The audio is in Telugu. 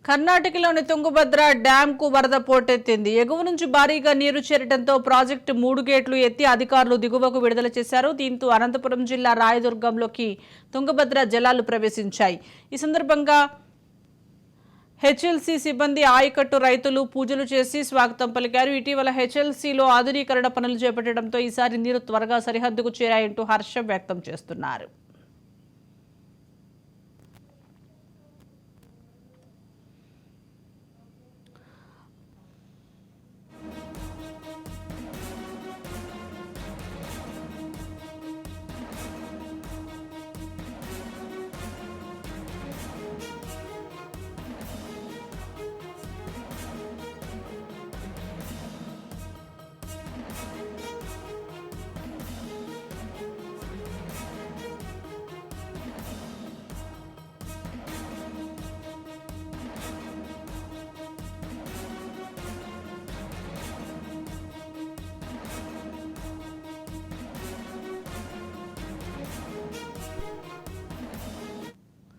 కర్ణాటకలోని తుంగభద్ర డ్యాంకు వరద పోటెత్తింది. ఎగువ నుంచి భారీగా నీరు చేరడంతో ప్రాజెక్టు 3 గేట్లు ఎత్తి అధికారులు దిగువకు విడుదల చేశారు. దీంతో అనంతపురం జిల్లా రాయదుర్గంలోకి తుంగభద్ర జలాలు ప్రవేశించాయి. ఈ సందర్భంగా హెచ్ఎల్సీ సిబ్బంది, ఆయకట్టు రైతులు పూజలు చేసి స్వాగతం పలికారు. ఇటీవల హెచ్ఎల్సీలో ఆధునీకరణ పనులు చేపట్టడంతో ఈసారి నీరు త్వరగా సరిహద్దుకు చేరాయంటూ హర్షం వ్యక్తం చేస్తున్నారు.